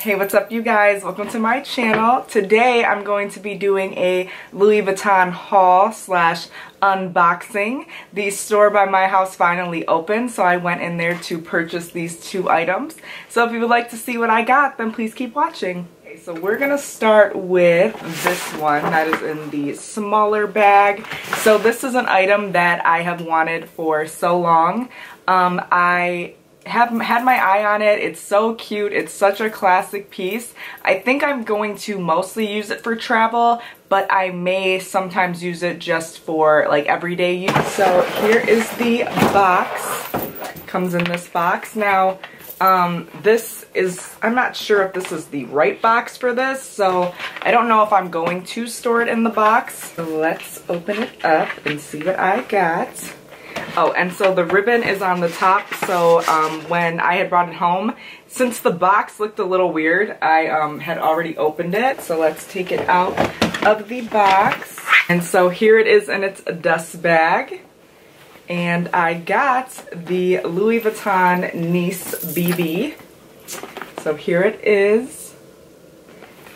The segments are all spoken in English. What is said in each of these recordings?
Hey, what's up you guys? Welcome to my channel. Today I'm going to be doing a Louis Vuitton haul slash unboxing. The store by my house finally opened, so I went in there to purchase these two items. So if you would like to see what I got, then please keep watching. Okay, so we're gonna start with this one that is in the smaller bag. So this is an item that I have wanted for so long. I have had my eye on it. It's so cute. It's such a classic piece. I think I'm going to mostly use it for travel, but I may sometimes use it just for like everyday use. So here is the box. Comes in this box. Now this is, I'm not sure if this is the right box for this, so I don't know if I'm going to store it in the box. So let's open it up and see what I got. Oh, and so the ribbon is on the top, so when I had brought it home, since the box looked a little weird, I had already opened it. So let's take it out of the box. And so here it is in its dust bag. And I got the Louis Vuitton Nice BB. So here it is.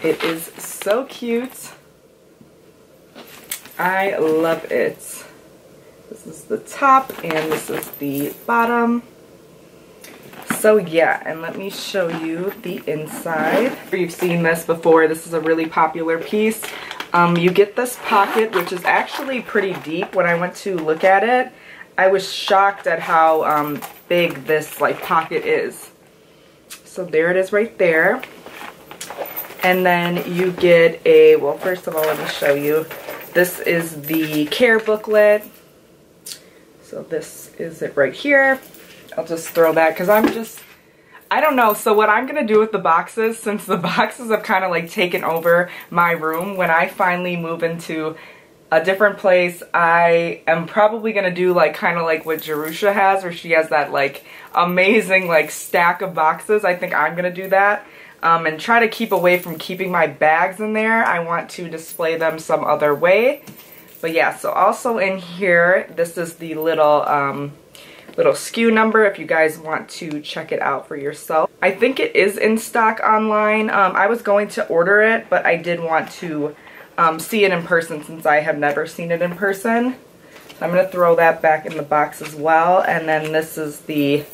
It is so cute. I love it. This is the top and this is the bottom. So yeah, and let me show you the inside. You've seen this before. This is a really popular piece. You get this pocket, which is actually pretty deep. When I went to look at it, I was shocked at how big this like pocket is. So there it is right there. And then you get a, well, first of all, let me show you. This is the care booklet. So this is it right here. I'll just throw that because I don't know. So what I'm going to do with the boxes, since the boxes have kind of like taken over my room, when I finally move into a different place, I am probably going to do like kind of like what Jerusha has, where she has that like amazing like stack of boxes. I think I'm going to do that and try to keep away from keeping my bags in there. I want to display them some other way. But yeah, so also in here, this is the little SKU number if you guys want to check it out for yourself. I think it is in stock online. I was going to order it, but I did want to see it in person since I have never seen it in person. So I'm going to throw that back in the box as well. And then this is the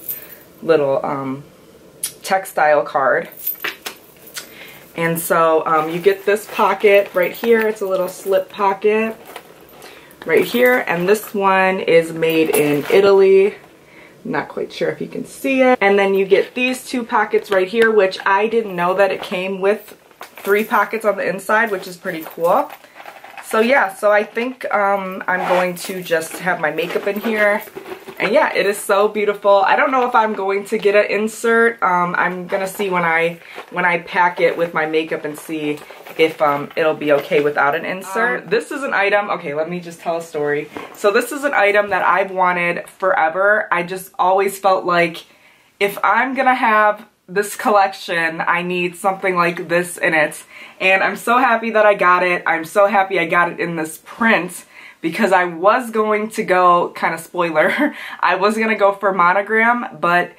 little textile card. And so you get this pocket right here. It's a little slip pocket right here, and this one is made in Italy. Not quite sure if you can see it. And then you get these two pockets right here, which I didn't know that it came with 3 pockets on the inside, which is pretty cool. So yeah, so I think I'm going to just have my makeup in here. And yeah, it is so beautiful. I don't know if I'm going to get an insert. I'm gonna see when I pack it with my makeup and see if it'll be okay without an insert. This is an item, okay, let me just tell a story. So this is an item that I've wanted forever. I just always felt like if I'm gonna have this collection, I need something like this in it. And I'm so happy that I got it. I'm so happy I got it in this print, because I was going to go, kind of spoiler, I was going to go for monogram, but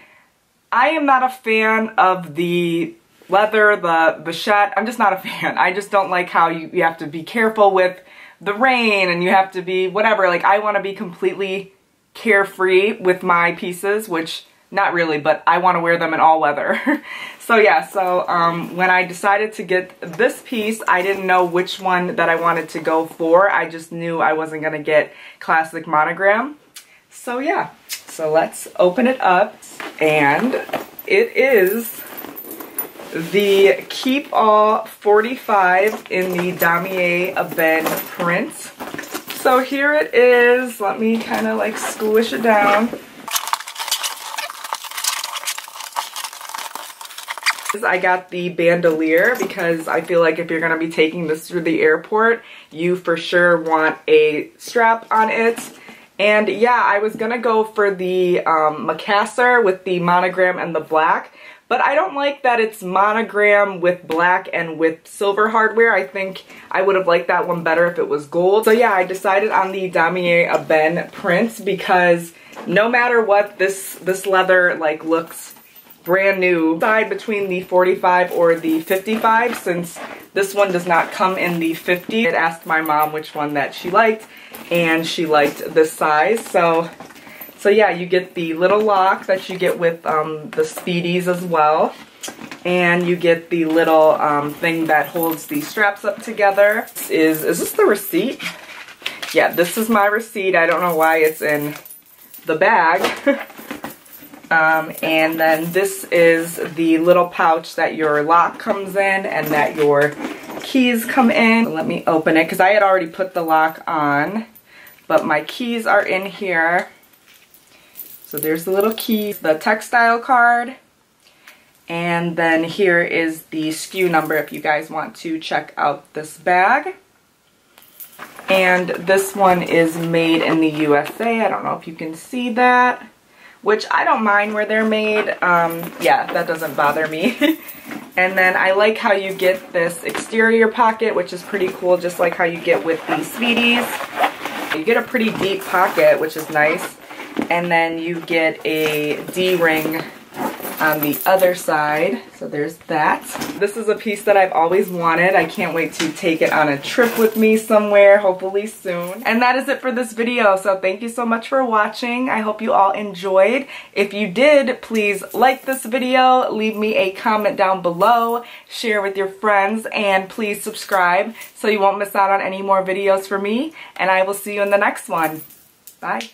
I am not a fan of the leather, the bichette. I'm just not a fan. I just don't like how you have to be careful with the rain and you have to be whatever. Like, I want to be completely carefree with my pieces, which not really, but I want to wear them in all weather. So yeah, so when I decided to get this piece, I didn't know which one that I wanted to go for. I just knew I wasn't going to get classic monogram. So yeah, so let's open it up. And it is the Keep All 45 in the Damier Ebene print. So here it is. Let me kind of like squish it down. I got the bandolier because I feel like if you're going to be taking this through the airport, you for sure want a strap on it. And yeah, I was going to go for the Macassar with the monogram and the black, but I don't like that it's monogram with black and with silver hardware. I think I would have liked that one better if it was gold. So yeah, I decided on the Damier Ebene print because no matter what, this leather like looks brand new. Decide between the 45 or the 55 since this one does not come in the 50. I asked my mom which one that she liked, and she liked this size. So yeah, you get the little lock that you get with the Speedies as well. And you get the little thing that holds the straps up together. Is this the receipt? Yeah, this is my receipt. I don't know why it's in the bag. And then this is the little pouch that your lock comes in and that your keys come in. Let me open it because I had already put the lock on, but my keys are in here. So there's the little key, the textile card, and then here is the SKU number if you guys want to check out this bag. And this one is made in the USA. I don't know if you can see that, which I don't mind where they're made. Yeah, that doesn't bother me. And then I like how you get this exterior pocket, which is pretty cool, just like how you get with the Speedies. You get a pretty deep pocket, which is nice. And then you get a D-ring on the other side. So there's that. This is a piece that I've always wanted. I can't wait to take it on a trip with me somewhere, hopefully soon. And that is it for this video. So thank you so much for watching. I hope you all enjoyed. If you did, please like this video, leave me a comment down below, share with your friends, and please subscribe so you won't miss out on any more videos from me. And I will see you in the next one. Bye.